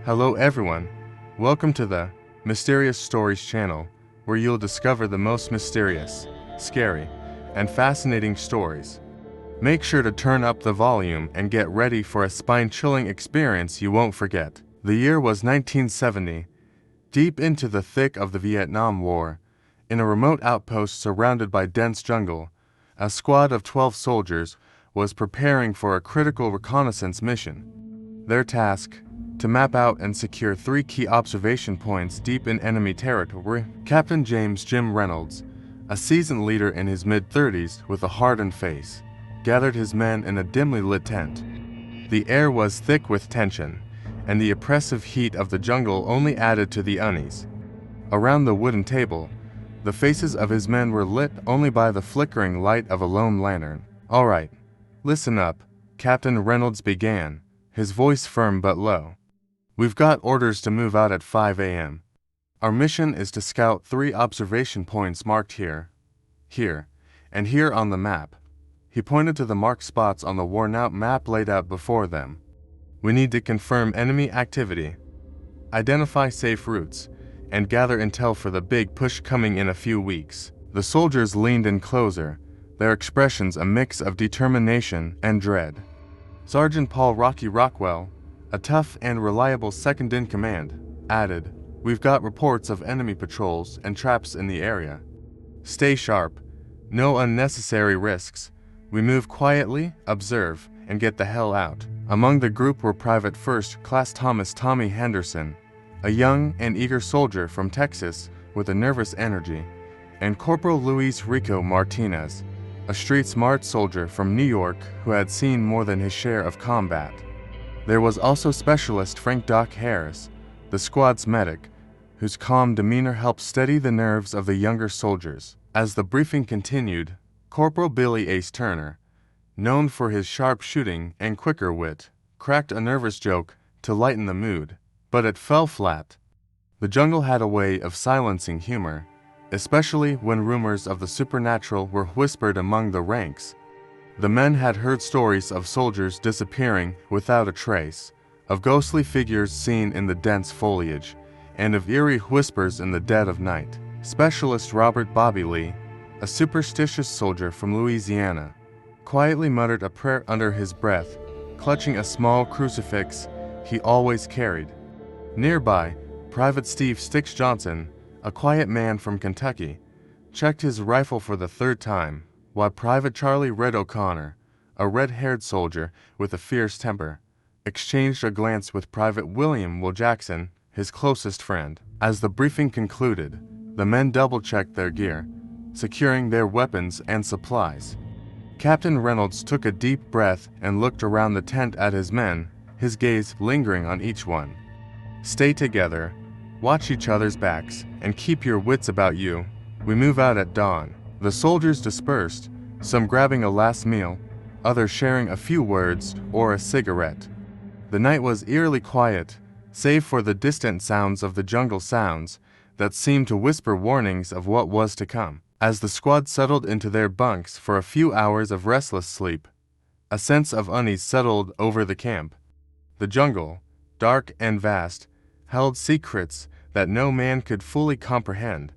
Hello everyone, welcome to the Mysterious Stories channel, where you'll discover the most mysterious, scary, and fascinating stories. Make sure to turn up the volume and get ready for a spine-chilling experience you won't forget. The year was 1970, deep into the thick of the Vietnam War. In a remote outpost surrounded by dense jungle, a squad of 12 soldiers was preparing for a critical reconnaissance mission. Their task: to map out and secure 3 key observation points deep in enemy territory. Captain James Jim Reynolds, a seasoned leader in his mid-30s with a hardened face, gathered his men in a dimly lit tent. The air was thick with tension, and the oppressive heat of the jungle only added to the unease. Around the wooden table, the faces of his men were lit only by the flickering light of a lone lantern. "All right, listen up," Captain Reynolds began, his voice firm but low. "We've got orders to move out at 5 a.m. Our mission is to scout 3 observation points marked here, and here on the map." He pointed to the marked spots on the worn-out map laid out before them. "We need to confirm enemy activity, identify safe routes, and gather intel for the big push coming in a few weeks." The soldiers leaned in closer, their expressions a mix of determination and dread. Sergeant Paul "Rocky" Rockwell, a tough and reliable second-in-command, added, "We've got reports of enemy patrols and traps in the area. Stay sharp, no unnecessary risks. We move quietly, observe, and get the hell out." Among the group were Private First Class Thomas "Tommy" Henderson, a young and eager soldier from Texas with a nervous energy, and Corporal Luis Rico Martinez, a street-smart soldier from New York who had seen more than his share of combat. There was also Specialist Frank "Doc" Harris, the squad's medic, whose calm demeanor helped steady the nerves of the younger soldiers. As the briefing continued, Corporal Billy Ace Turner, known for his sharp shooting and quicker wit, cracked a nervous joke to lighten the mood, but it fell flat. The jungle had a way of silencing humor, especially when rumors of the supernatural were whispered among the ranks. The men had heard stories of soldiers disappearing without a trace, of ghostly figures seen in the dense foliage, and of eerie whispers in the dead of night. Specialist Robert "Bobby" Lee, a superstitious soldier from Louisiana, quietly muttered a prayer under his breath, clutching a small crucifix he always carried. Nearby, Private Steve "Sticks" Johnson, a quiet man from Kentucky, checked his rifle for the 3rd time, while Private Charlie "Red" O'Connor, a red-haired soldier with a fierce temper, exchanged a glance with Private William "Will" Jackson, his closest friend. As the briefing concluded, the men double-checked their gear, securing their weapons and supplies. Captain Reynolds took a deep breath and looked around the tent at his men, his gaze lingering on each one. "Stay together, watch each other's backs, and keep your wits about you. We move out at dawn." The soldiers dispersed, some grabbing a last meal, others sharing a few words or a cigarette. The night was eerily quiet, save for the distant sounds of the jungle sounds that seemed to whisper warnings of what was to come. As the squad settled into their bunks for a few hours of restless sleep, a sense of unease settled over the camp. The jungle, dark and vast, held secrets that no man could fully comprehend.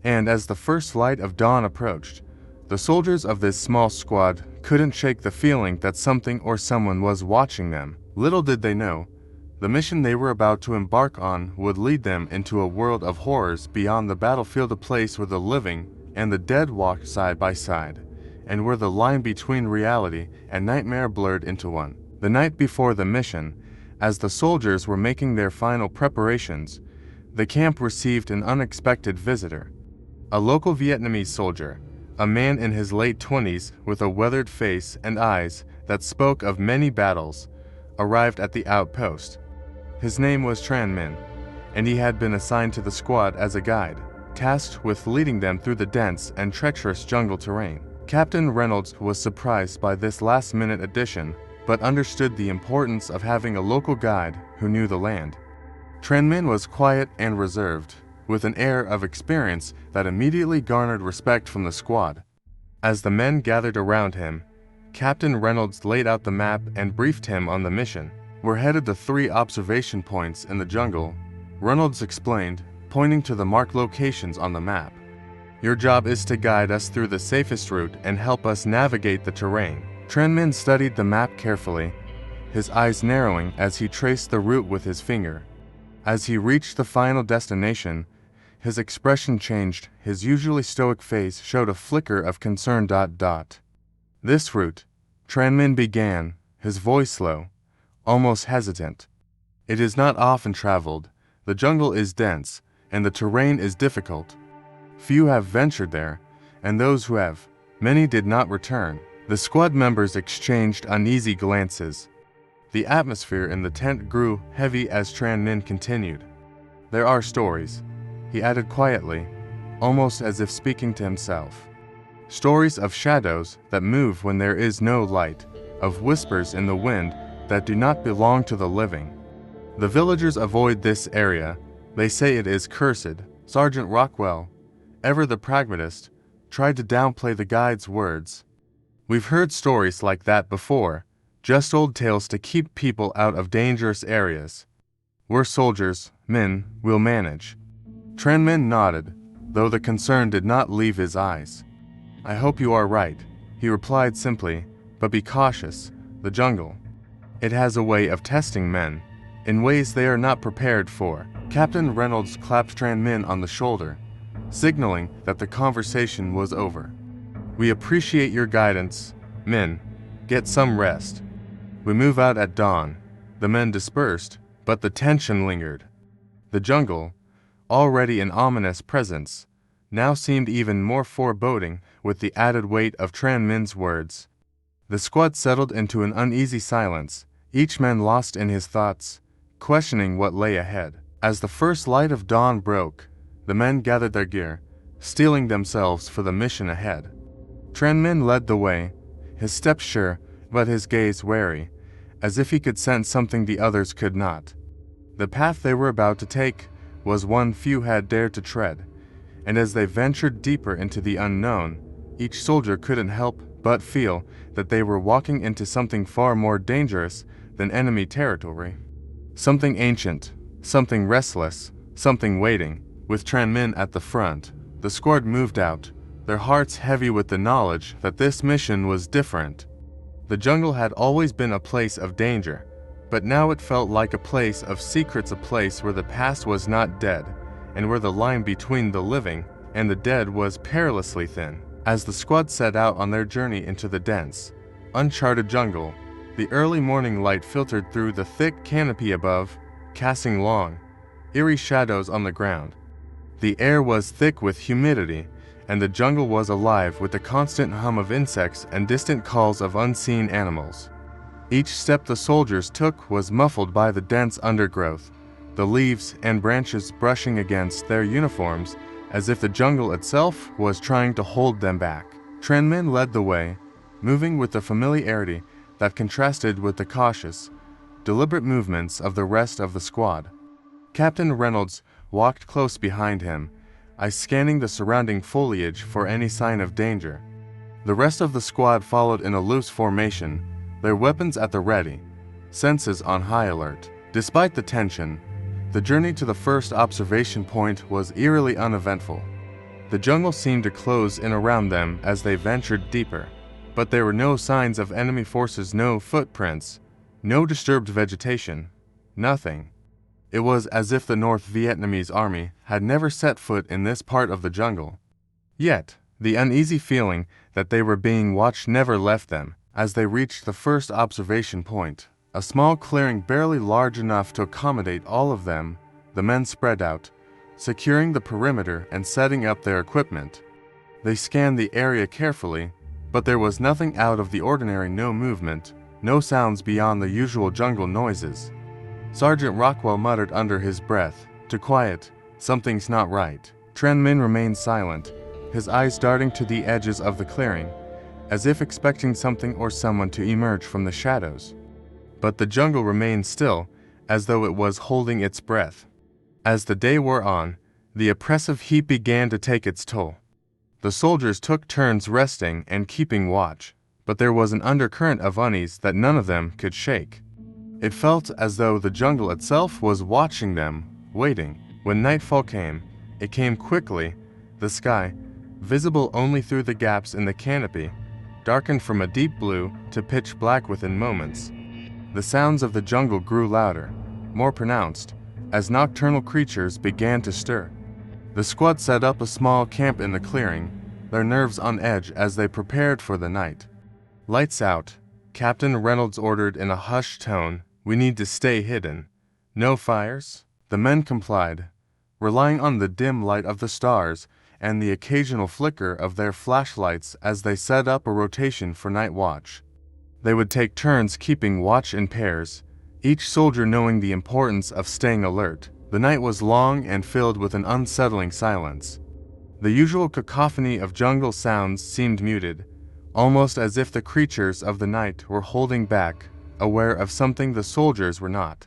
And as the first light of dawn approached, the soldiers of this small squad couldn't shake the feeling that something or someone was watching them. Little did they know, the mission they were about to embark on would lead them into a world of horrors beyond the battlefield, a place where the living and the dead walked side by side, and where the line between reality and nightmare blurred into one. The night before the mission, as the soldiers were making their final preparations, the camp received an unexpected visitor. A local Vietnamese soldier, a man in his late 20s with a weathered face and eyes that spoke of many battles, arrived at the outpost. His name was Tran Minh, and he had been assigned to the squad as a guide, tasked with leading them through the dense and treacherous jungle terrain. Captain Reynolds was surprised by this last-minute addition, but understood the importance of having a local guide who knew the land. Tran Minh was quiet and reserved, with an air of experience that immediately garnered respect from the squad. As the men gathered around him, Captain Reynolds laid out the map and briefed him on the mission. "We're headed to 3 observation points in the jungle," Reynolds explained, pointing to the marked locations on the map. "Your job is to guide us through the safest route and help us navigate the terrain." Trenmin studied the map carefully, his eyes narrowing as he traced the route with his finger. As he reached the final destination, his expression changed. His usually stoic face showed a flicker of concern. "This route," Trenmin began, his voice low, almost hesitant. "It is not often traveled. The jungle is dense, and the terrain is difficult. Few have ventured there, and those who have, many did not return." The squad members exchanged uneasy glances. The atmosphere in the tent grew heavy as Trenmin continued. "There are stories," he added quietly, almost as if speaking to himself. "Stories of shadows that move when there is no light, of whispers in the wind that do not belong to the living. The villagers avoid this area. They say it is cursed." Sergeant Rockwell, ever the pragmatist, tried to downplay the guide's words. "We've heard stories like that before, just old tales to keep people out of dangerous areas. We're soldiers, Min, we'll manage." Trenmin nodded, though the concern did not leave his eyes. "I hope you are right," he replied simply, "but be cautious. The jungle, it has a way of testing men, in ways they are not prepared for." Captain Reynolds clapped Trenmin on the shoulder, signaling that the conversation was over. "We appreciate your guidance, Min. Get some rest." "We move out at dawn." The men dispersed, but the tension lingered. The jungle, already an ominous presence, now seemed even more foreboding with the added weight of Trenmin's words. The squad settled into an uneasy silence, each man lost in his thoughts, questioning what lay ahead. As the first light of dawn broke, the men gathered their gear, steeling themselves for the mission ahead. Trenmin led the way, his step sure, but his gaze wary, as if he could sense something the others could not. The path they were about to take was one few had dared to tread, and as they ventured deeper into the unknown, each soldier couldn't help but feel that they were walking into something far more dangerous than enemy territory. Something ancient, something restless, something waiting. With Trenmin at the front, the squad moved out, their hearts heavy with the knowledge that this mission was different. The jungle had always been a place of danger, but now it felt like a place of secrets, a place where the past was not dead, and where the line between the living and the dead was perilously thin. As the squad set out on their journey into the dense, uncharted jungle, the early morning light filtered through the thick canopy above, casting long, eerie shadows on the ground. The air was thick with humidity, and the jungle was alive with the constant hum of insects and distant calls of unseen animals. Each step the soldiers took was muffled by the dense undergrowth, the leaves and branches brushing against their uniforms as if the jungle itself was trying to hold them back. Trenmin led the way, moving with a familiarity that contrasted with the cautious, deliberate movements of the rest of the squad. Captain Reynolds walked close behind him, eyes scanning the surrounding foliage for any sign of danger. The rest of the squad followed in a loose formation, their weapons at the ready, senses on high alert. Despite the tension, the journey to the first observation point was eerily uneventful. The jungle seemed to close in around them as they ventured deeper, but there were no signs of enemy forces, no footprints, no disturbed vegetation, nothing. It was as if the North Vietnamese army had never set foot in this part of the jungle. Yet, the uneasy feeling that they were being watched never left them. As they reached the first observation point, a small clearing barely large enough to accommodate all of them, the men spread out, securing the perimeter and setting up their equipment. They scanned the area carefully, but there was nothing out of the ordinary, no movement, no sounds beyond the usual jungle noises. Sergeant Rockwell muttered under his breath, "To quiet, something's not right." Trenmin remained silent, his eyes darting to the edges of the clearing, as if expecting something or someone to emerge from the shadows. But the jungle remained still, as though it was holding its breath. As the day wore on, the oppressive heat began to take its toll. The soldiers took turns resting and keeping watch, but there was an undercurrent of unease that none of them could shake. It felt as though the jungle itself was watching them, waiting. When nightfall came, it came quickly. The sky, visible only through the gaps in the canopy, darkened from a deep blue to pitch black within moments. The sounds of the jungle grew louder, more pronounced, as nocturnal creatures began to stir. The squad set up a small camp in the clearing, their nerves on edge as they prepared for the night. "Lights out," Captain Reynolds ordered in a hushed tone. "We need to stay hidden. No fires?" The men complied, relying on the dim light of the stars and the occasional flicker of their flashlights as they set up a rotation for night watch. They would take turns keeping watch in pairs, each soldier knowing the importance of staying alert. The night was long and filled with an unsettling silence. The usual cacophony of jungle sounds seemed muted, almost as if the creatures of the night were holding back, aware of something the soldiers were not.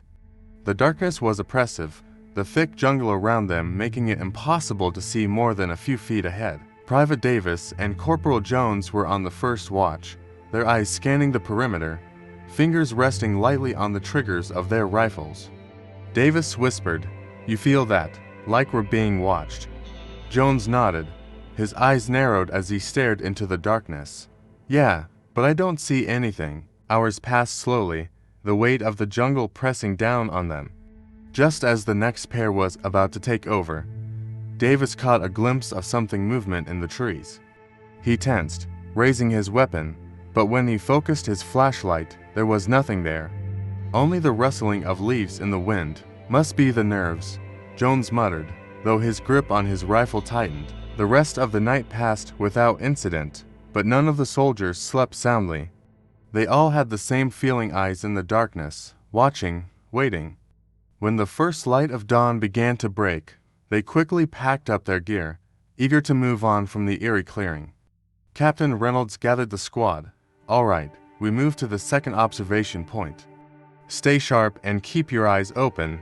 The darkness was oppressive, the thick jungle around them making it impossible to see more than a few feet ahead. Private Davis and Corporal Jones were on the first watch, their eyes scanning the perimeter, fingers resting lightly on the triggers of their rifles. Davis whispered, "You feel that, like we're being watched?" Jones nodded, his eyes narrowed as he stared into the darkness. "Yeah, but I don't see anything." Hours passed slowly, the weight of the jungle pressing down on them. Just as the next pair was about to take over, Davis caught a glimpse of something movement in the trees. He tensed, raising his weapon, but when he focused his flashlight, there was nothing there. Only the rustling of leaves in the wind. "Must be the nerves," Jones muttered, though his grip on his rifle tightened. The rest of the night passed without incident, but none of the soldiers slept soundly. They all had the same feeling, eyes in the darkness, watching, waiting. When the first light of dawn began to break, they quickly packed up their gear, eager to move on from the eerie clearing. Captain Reynolds gathered the squad. "All right, we move to the second observation point. Stay sharp and keep your eyes open.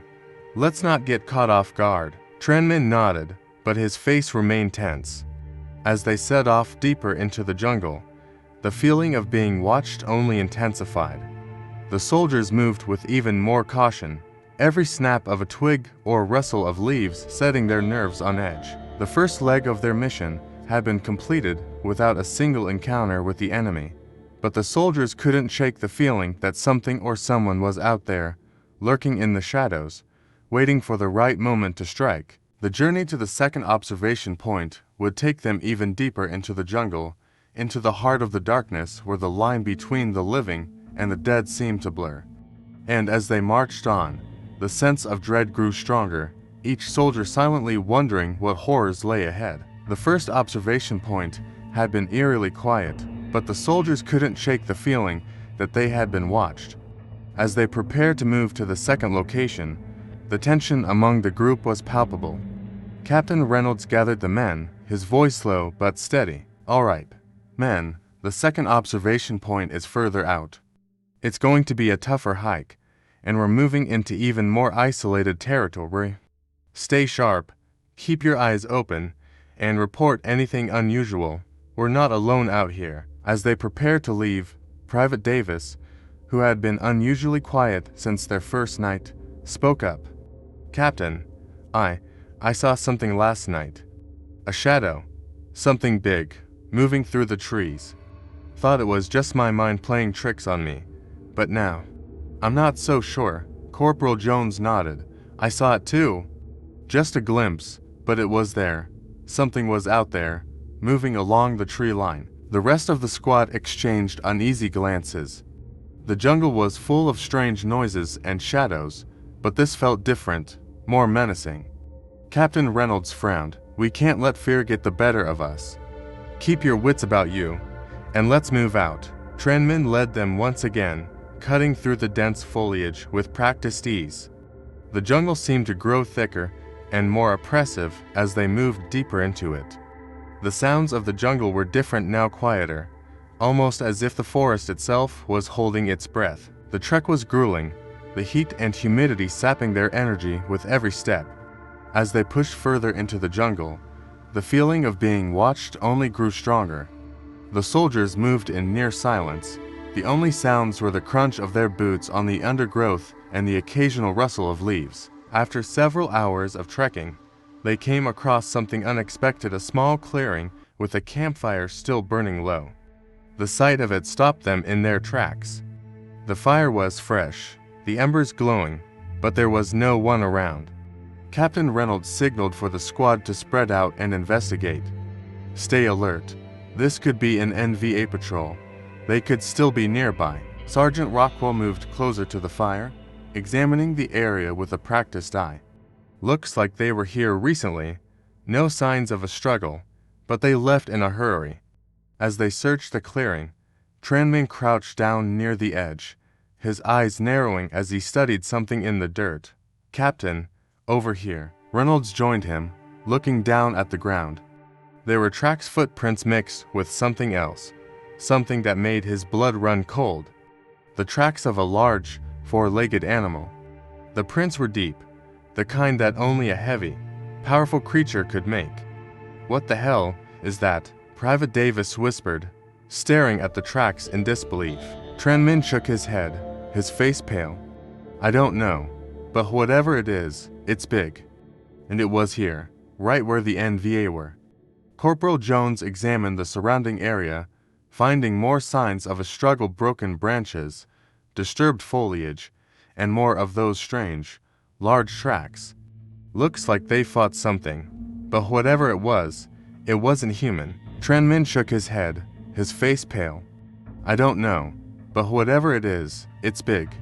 Let's not get caught off guard." Trenman nodded, but his face remained tense. As they set off deeper into the jungle, the feeling of being watched only intensified. The soldiers moved with even more caution, every snap of a twig or rustle of leaves setting their nerves on edge. The first leg of their mission had been completed without a single encounter with the enemy, but the soldiers couldn't shake the feeling that something or someone was out there, lurking in the shadows, waiting for the right moment to strike. The journey to the second observation point would take them even deeper into the jungle, into the heart of the darkness where the line between the living and the dead seemed to blur. And as they marched on, the sense of dread grew stronger, each soldier silently wondering what horrors lay ahead. The first observation point had been eerily quiet, but the soldiers couldn't shake the feeling that they had been watched. As they prepared to move to the second location, the tension among the group was palpable. Captain Reynolds gathered the men, his voice low but steady. "All right, men, the second observation point is further out. It's going to be a tougher hike, and we're moving into even more isolated territory. Stay sharp, keep your eyes open, and report anything unusual. We're not alone out here." As they prepared to leave, Private Davis, who had been unusually quiet since their first night, spoke up. "Captain, I saw something last night. A shadow, something big, moving through the trees. Thought it was just my mind playing tricks on me, but now, I'm not so sure." Corporal Jones nodded. "I saw it too. Just a glimpse, but it was there. Something was out there, moving along the tree line." The rest of the squad exchanged uneasy glances. The jungle was full of strange noises and shadows, but this felt different, more menacing. Captain Reynolds frowned. "We can't let fear get the better of us. Keep your wits about you, and let's move out." Trenman led them once again, cutting through the dense foliage with practiced ease. The jungle seemed to grow thicker and more oppressive as they moved deeper into it. The sounds of the jungle were different now, quieter, almost as if the forest itself was holding its breath. The trek was grueling, the heat and humidity sapping their energy with every step. As they pushed further into the jungle, the feeling of being watched only grew stronger. The soldiers moved in near silence, The only sounds were the crunch of their boots on the undergrowth and the occasional rustle of leaves. After several hours of trekking, they came across something unexpected, a small clearing with a campfire still burning low. The sight of it stopped them in their tracks. The fire was fresh, the embers glowing, but there was no one around. Captain Reynolds signaled for the squad to spread out and investigate. Stay alert. This could be an NVA patrol. They could still be nearby. Sergeant Rockwell moved closer to the fire, examining the area with a practiced eye. Looks like they were here recently. No signs of a struggle, but they left in a hurry. As they searched the clearing, Tranmin crouched down near the edge, his eyes narrowing as he studied something in the dirt. Captain, over here. Reynolds joined him, looking down at the ground. There were tracks, footprints mixed with something else, something that made his blood run cold. The tracks of a large, four-legged animal. The prints were deep, the kind that only a heavy, powerful creature could make. What the hell is that? Private Davis whispered, staring at the tracks in disbelief. Tranmin shook his head, his face pale. I don't know, but whatever it is, it's big. And it was here, right where the NVA were. Corporal Jones examined the surrounding area, finding more signs of a struggle, broken branches, disturbed foliage, and more of those strange, large tracks. Looks like they fought something, but whatever it wasn't human. Tranmin shook his head, his face pale. I don't know, but whatever it is, it's big.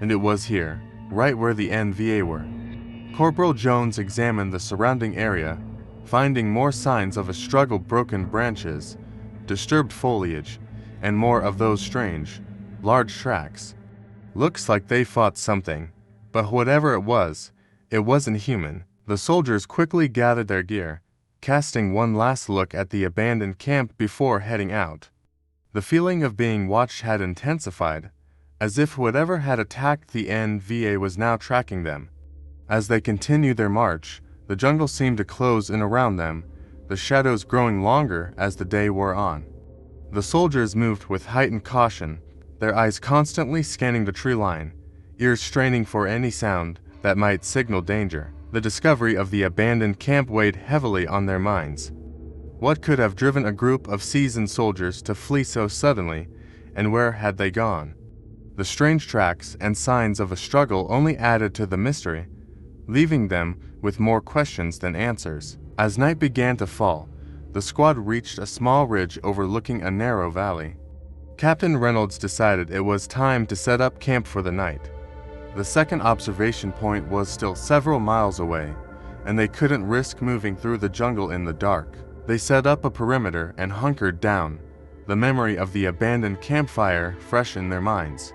And it was here, right where the NVA were. Corporal Jones examined the surrounding area, finding more signs of a struggle, broken branches, disturbed foliage, and more of those strange, large tracks. Looks like they fought something, but whatever it wasn't human. The soldiers quickly gathered their gear, casting one last look at the abandoned camp before heading out. The feeling of being watched had intensified, as if whatever had attacked the NVA was now tracking them. As they continued their march, the jungle seemed to close in around them, the shadows growing longer as the day wore on. The soldiers moved with heightened caution, their eyes constantly scanning the tree line, ears straining for any sound that might signal danger. The discovery of the abandoned camp weighed heavily on their minds. What could have driven a group of seasoned soldiers to flee so suddenly, and where had they gone? The strange tracks and signs of a struggle only added to the mystery, leaving them with more questions than answers. As night began to fall, the squad reached a small ridge overlooking a narrow valley. Captain Reynolds decided it was time to set up camp for the night. The second observation point was still several miles away, and they couldn't risk moving through the jungle in the dark. They set up a perimeter and hunkered down, the memory of the abandoned campfire fresh in their minds.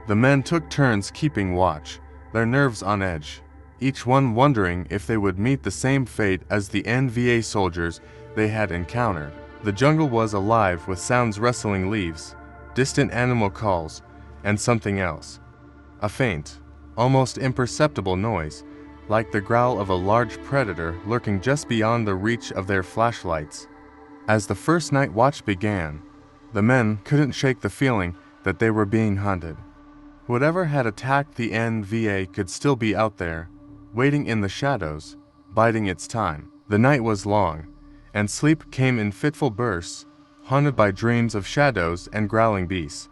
The men took turns keeping watch, their nerves on edge, each one wondering if they would meet the same fate as the NVA soldiers they had encountered. The jungle was alive with sounds, rustling leaves, distant animal calls, and something else. A faint, almost imperceptible noise, like the growl of a large predator lurking just beyond the reach of their flashlights. As the first night watch began, the men couldn't shake the feeling that they were being hunted. Whatever had attacked the NVA could still be out there, waiting in the shadows, biding its time. The night was long, and sleep came in fitful bursts, haunted by dreams of shadows and growling beasts.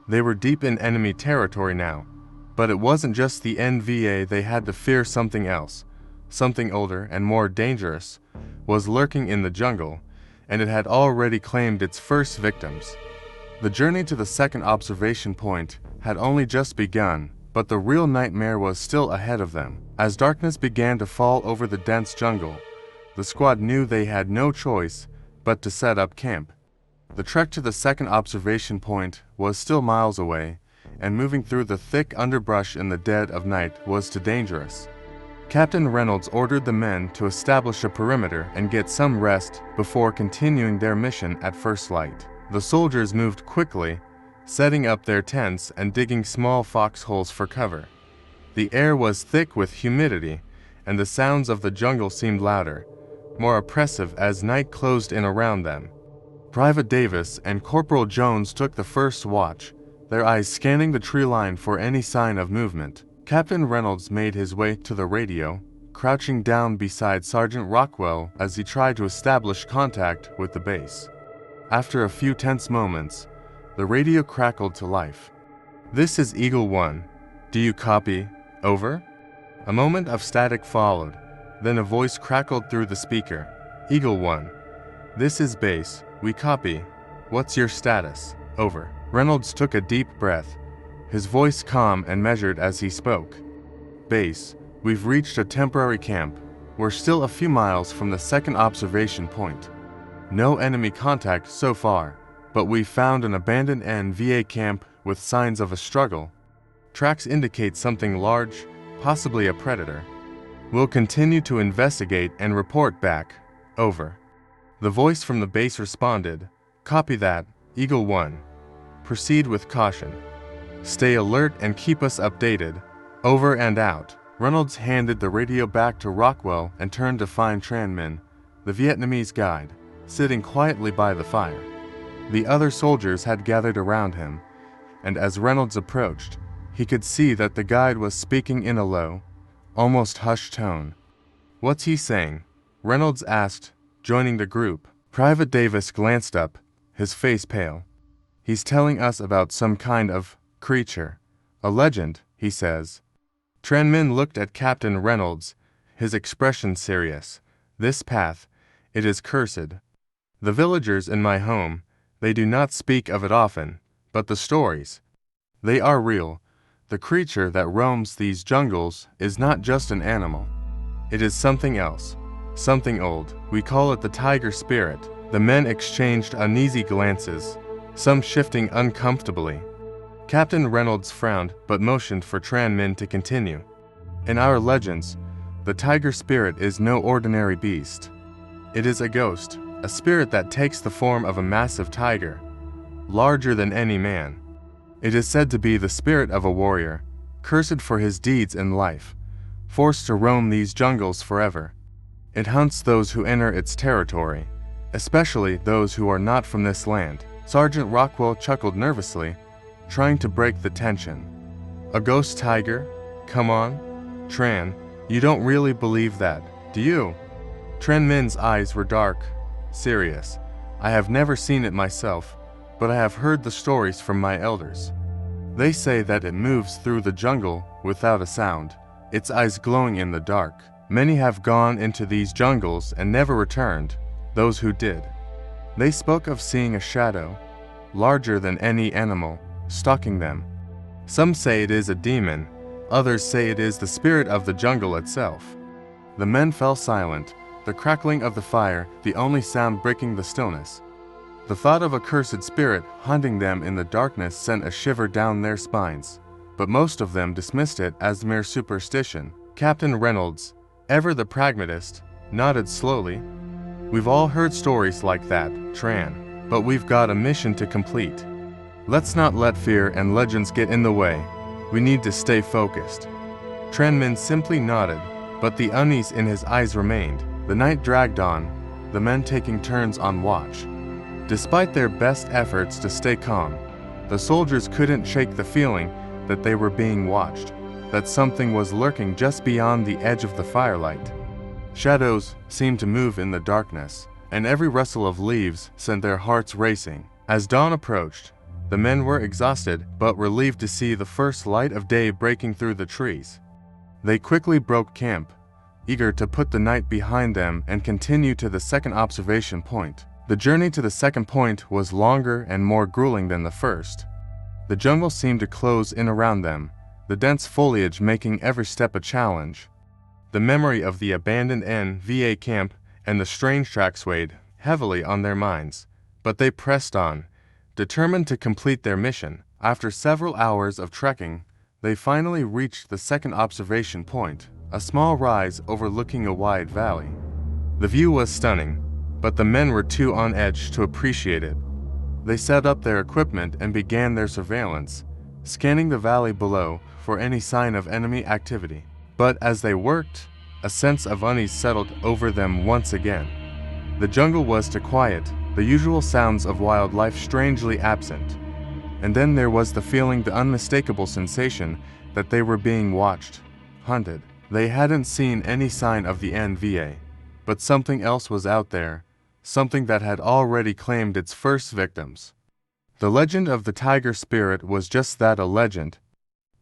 They were deep in enemy territory now, but it wasn't just the NVA they had to fear. Something else, something older and more dangerous, was lurking in the jungle, and it had already claimed its first victims. The journey to the second observation point had only just begun, but the real nightmare was still ahead of them. As darkness began to fall over the dense jungle, the squad knew they had no choice but to set up camp. The trek to the second observation point was still miles away, and moving through the thick underbrush in the dead of night was too dangerous. Captain Reynolds ordered the men to establish a perimeter and get some rest before continuing their mission at first light. The soldiers moved quickly, setting up their tents and digging small foxholes for cover. The air was thick with humidity, and the sounds of the jungle seemed louder, more oppressive as night closed in around them. Private Davis and Corporal Jones took the first watch, their eyes scanning the tree line for any sign of movement. Captain Reynolds made his way to the radio, crouching down beside Sergeant Rockwell as he tried to establish contact with the base. After a few tense moments, the radio crackled to life. "This is Eagle 1. Do you copy? Over?" A moment of static followed, then a voice crackled through the speaker. "Eagle 1. This is base. We copy. What's your status? Over." Reynolds took a deep breath, his voice calm and measured as he spoke. "Base, we've reached a temporary camp. We're still a few miles from the second observation point. No enemy contact so far, but we've found an abandoned NVA camp with signs of a struggle. Tracks indicate something large, possibly a predator. We'll continue to investigate and report back. Over." The voice from the base responded, "Copy that, Eagle 1. Proceed with caution. Stay alert and keep us updated. Over and out." Reynolds handed the radio back to Rockwell and turned to find Tran Minh, the Vietnamese guide, sitting quietly by the fire. The other soldiers had gathered around him, and as Reynolds approached, he could see that the guide was speaking in a low, almost hushed tone. "What's he saying?" Reynolds asked, joining the group. Private Davis glanced up, his face pale. "He's telling us about some kind of creature. A legend, he says." Tran Minh looked at Captain Reynolds, his expression serious. "This path, it is cursed. The villagers in my home, they do not speak of it often, but the stories, they are real. The creature that roams these jungles is not just an animal. It is something else, something old. We call it the tiger spirit." The men exchanged uneasy glances, some shifting uncomfortably. Captain Reynolds frowned but motioned for Tran Minh to continue. "In our legends, the tiger spirit is no ordinary beast. It is a ghost, a spirit that takes the form of a massive tiger, larger than any man. It is said to be the spirit of a warrior, cursed for his deeds in life, forced to roam these jungles forever. It hunts those who enter its territory, especially those who are not from this land." Sergeant Rockwell chuckled nervously, trying to break the tension. "A ghost tiger? Come on, Tran, you don't really believe that, do you?" Tran Minh's eyes were dark, serious. "I have never seen it myself, but I have heard the stories from my elders. They say that it moves through the jungle without a sound, its eyes glowing in the dark. Many have gone into these jungles and never returned, those who did. They spoke of seeing a shadow, larger than any animal, stalking them. Some say it is a demon, others say it is the spirit of the jungle itself." The men fell silent, the crackling of the fire the only sound breaking the stillness. The thought of a cursed spirit hunting them in the darkness sent a shiver down their spines, but most of them dismissed it as mere superstition. Captain Reynolds, ever the pragmatist, nodded slowly. "We've all heard stories like that, Tran, but we've got a mission to complete. Let's not let fear and legends get in the way. We need to stay focused." Tran Minh simply nodded, but the unease in his eyes remained. The night dragged on, the men taking turns on watch. Despite their best efforts to stay calm, the soldiers couldn't shake the feeling that they were being watched, that something was lurking just beyond the edge of the firelight. Shadows seemed to move in the darkness, and every rustle of leaves sent their hearts racing. As dawn approached, the men were exhausted but relieved to see the first light of day breaking through the trees. They quickly broke camp, eager to put the night behind them and continue to the second observation point. The journey to the second point was longer and more grueling than the first. The jungle seemed to close in around them, the dense foliage making every step a challenge. The memory of the abandoned NVA camp and the strange tracks weighed heavily on their minds, but they pressed on, determined to complete their mission. After several hours of trekking, they finally reached the second observation point, a small rise overlooking a wide valley. The view was stunning, but the men were too on edge to appreciate it. They set up their equipment and began their surveillance, scanning the valley below for any sign of enemy activity. But as they worked, a sense of unease settled over them once again. The jungle was too quiet, the usual sounds of wildlife strangely absent. And then there was the feeling, the unmistakable sensation, that they were being watched, hunted. They hadn't seen any sign of the NVA, but something else was out there, something that had already claimed its first victims. The legend of the tiger spirit was just that, a legend.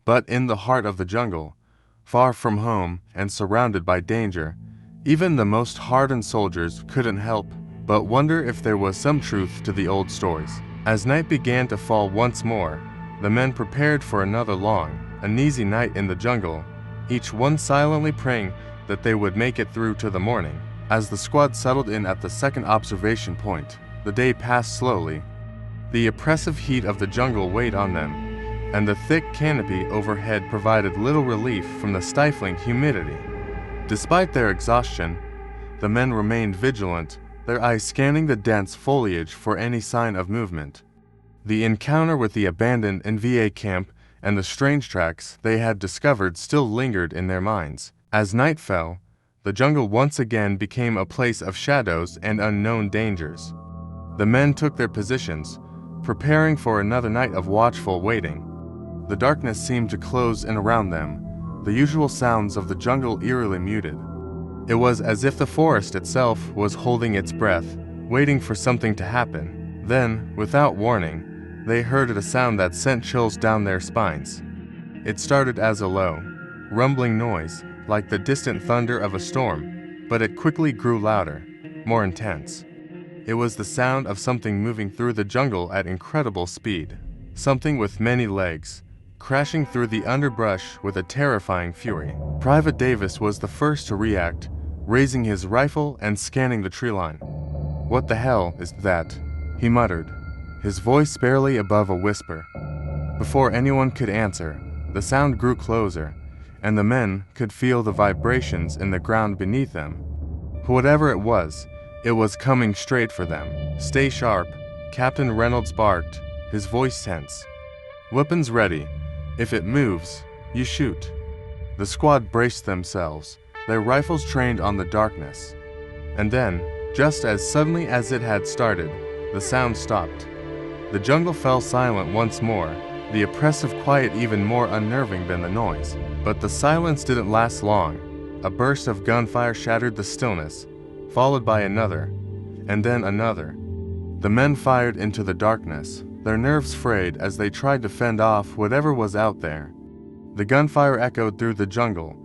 But in the heart of the jungle, far from home and surrounded by danger, even the most hardened soldiers couldn't help but wonder if there was some truth to the old stories. As night began to fall once more, the men prepared for another long, uneasy night in the jungle, each one silently praying that they would make it through to the morning. As the squad settled in at the second observation point, the day passed slowly. The oppressive heat of the jungle weighed on them, and the thick canopy overhead provided little relief from the stifling humidity. Despite their exhaustion, the men remained vigilant, their eyes scanning the dense foliage for any sign of movement. The encounter with the abandoned NVA camp and the strange tracks they had discovered still lingered in their minds. As night fell, the jungle once again became a place of shadows and unknown dangers. The men took their positions, preparing for another night of watchful waiting. The darkness seemed to close in around them, the usual sounds of the jungle eerily muted. It was as if the forest itself was holding its breath, waiting for something to happen. Then, without warning, they heard a sound that sent chills down their spines. It started as a low, rumbling noise, like the distant thunder of a storm, but it quickly grew louder, more intense. It was the sound of something moving through the jungle at incredible speed, something with many legs, crashing through the underbrush with a terrifying fury. Private Davis was the first to react, raising his rifle and scanning the tree line. "What the hell is that?" he muttered, his voice barely above a whisper. Before anyone could answer, the sound grew closer, and the men could feel the vibrations in the ground beneath them. Whatever it was coming straight for them. "Stay sharp," Captain Reynolds barked, his voice tense. "Weapons ready. If it moves, you shoot." The squad braced themselves, their rifles trained on the darkness. And then, just as suddenly as it had started, the sound stopped. The jungle fell silent once more, the oppressive quiet even more unnerving than the noise. But the silence didn't last long. A burst of gunfire shattered the stillness, followed by another, and then another. The men fired into the darkness, their nerves frayed as they tried to fend off whatever was out there. The gunfire echoed through the jungle,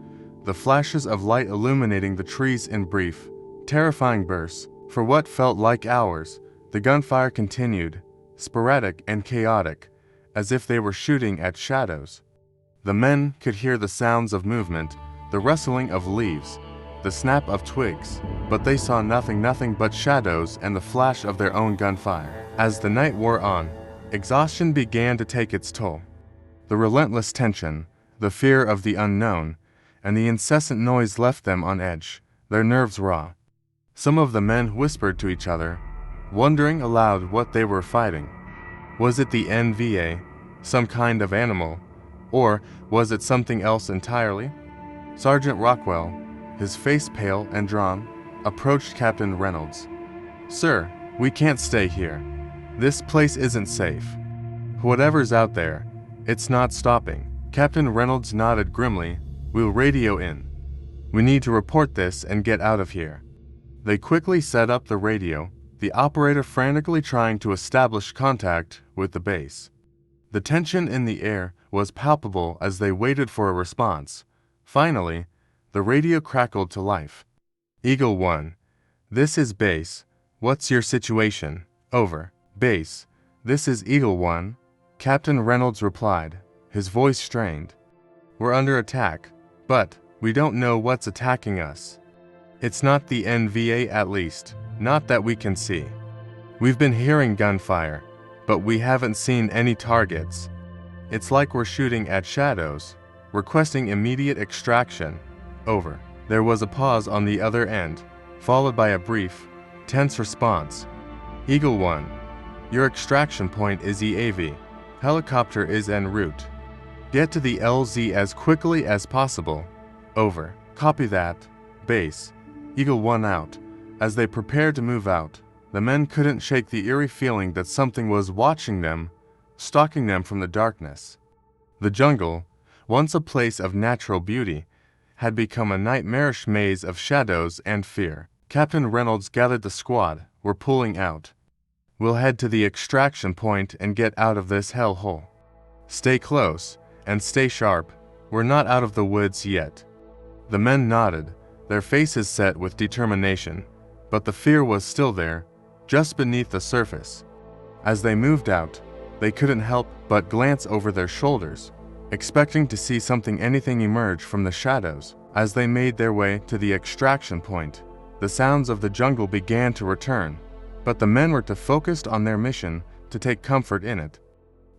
the flashes of light illuminating the trees in brief, terrifying bursts. For what felt like hours, the gunfire continued, sporadic and chaotic, as if they were shooting at shadows. The men could hear the sounds of movement, the rustling of leaves, the snap of twigs, but they saw nothing but shadows and the flash of their own gunfire. As the night wore on, exhaustion began to take its toll. The relentless tension, the fear of the unknown, and the incessant noise left them on edge, their nerves raw. Some of the men whispered to each other, wondering aloud what they were fighting. Was it the NVA, some kind of animal, or was it something else entirely? Sergeant Rockwell, his face pale and drawn, approached Captain Reynolds. "Sir, we can't stay here. This place isn't safe. Whatever's out there, it's not stopping." Captain Reynolds nodded grimly. "We'll radio in. We need to report this and get out of here." They quickly set up the radio, the operator frantically trying to establish contact with the base. The tension in the air was palpable as they waited for a response. Finally, the radio crackled to life. "Eagle 1, this is base. What's your situation? Over." "Base, this is Eagle 1, Captain Reynolds replied, his voice strained. "We're under attack, but we don't know what's attacking us. It's not the NVA, at least, not that we can see. We've been hearing gunfire, but we haven't seen any targets. It's like we're shooting at shadows, requesting immediate extraction. Over." There was a pause on the other end, followed by a brief, tense response. "Eagle 1, your extraction point is EAV. Helicopter is en route. Get to the LZ as quickly as possible. Over." "Copy that. Base. Eagle 1 out." As they prepared to move out, The men couldn't shake the eerie feeling that something was watching them, stalking them from the darkness. The jungle, once a place of natural beauty, had become a nightmarish maze of shadows and fear. Captain Reynolds gathered the squad. "We're pulling out. We'll head to the extraction point and get out of this hellhole. Stay close, and stay sharp. We're not out of the woods yet." The men nodded, their faces set with determination, but the fear was still there, just beneath the surface. As they moved out, they couldn't help but glance over their shoulders, expecting to see anything emerge from the shadows. As they made their way to the extraction point, the sounds of the jungle began to return, but the men were too focused on their mission to take comfort in it.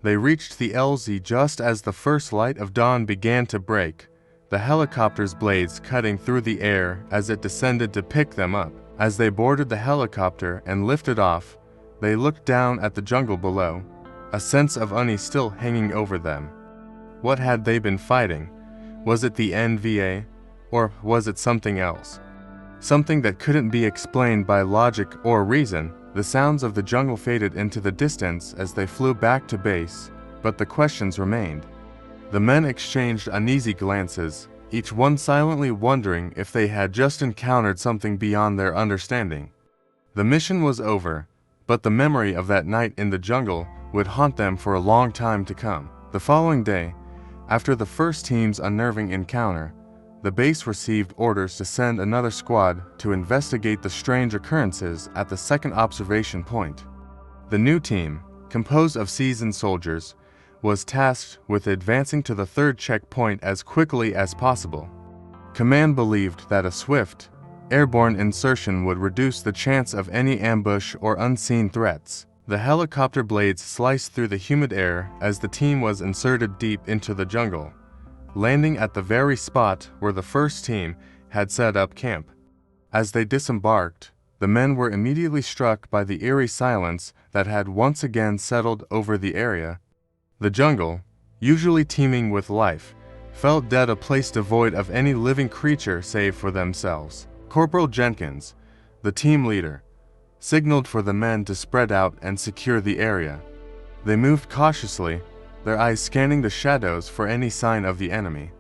They reached the LZ just as the first light of dawn began to break, the helicopter's blades cutting through the air as it descended to pick them up. As they boarded the helicopter and lifted off, they looked down at the jungle below, a sense of unease still hanging over them. What had they been fighting? Was it the NVA, or was it something else? Something that couldn't be explained by logic or reason. The sounds of the jungle faded into the distance as they flew back to base, but the questions remained. The men exchanged uneasy glances, each one silently wondering if they had just encountered something beyond their understanding. The mission was over, but the memory of that night in the jungle would haunt them for a long time to come. The following day, after the first team's unnerving encounter, the base received orders to send another squad to investigate the strange occurrences at the second observation point. The new team, composed of seasoned soldiers, was tasked with advancing to the third checkpoint as quickly as possible. Command believed that a swift, airborne insertion would reduce the chance of any ambush or unseen threats. The helicopter blades sliced through the humid air as the team was inserted deep into the jungle, landing at the very spot where the first team had set up camp. As they disembarked, the men were immediately struck by the eerie silence that had once again settled over the area. The jungle, usually teeming with life, felt dead, a place devoid of any living creature save for themselves. Corporal Jenkins, the team leader, signaled for the men to spread out and secure the area. They moved cautiously, their eyes scanning the shadows for any sign of the enemy.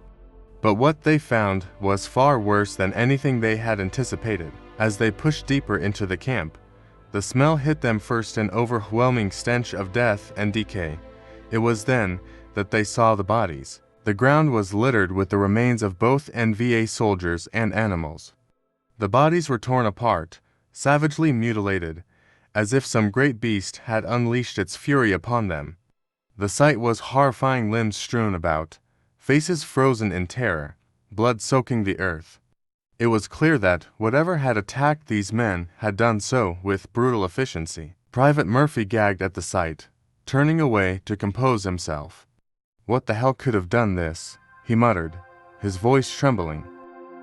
But what they found was far worse than anything they had anticipated. As they pushed deeper into the camp, the smell hit them first, an overwhelming stench of death and decay. It was then that they saw the bodies. The ground was littered with the remains of both NVA soldiers and animals. The bodies were torn apart, savagely mutilated, as if some great beast had unleashed its fury upon them. The sight was horrifying, limbs strewn about, faces frozen in terror, blood soaking the earth. It was clear that whatever had attacked these men had done so with brutal efficiency. Private Murphy gagged at the sight, turning away to compose himself. "What the hell could have done this?" he muttered, his voice trembling.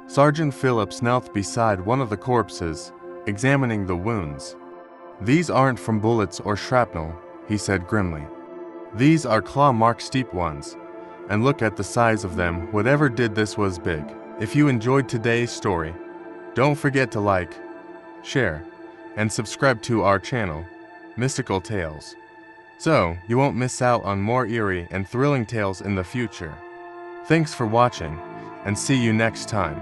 Sergeant Phillips knelt beside one of the corpses, examining the wounds. "These aren't from bullets or shrapnel," he said grimly. "These are claw marks, deep ones. And look at the size of them. Whatever did this was big." If you enjoyed today's story, don't forget to like, share, and subscribe to our channel, Mystical Tales, so you won't miss out on more eerie and thrilling tales in the future. Thanks for watching, and see you next time.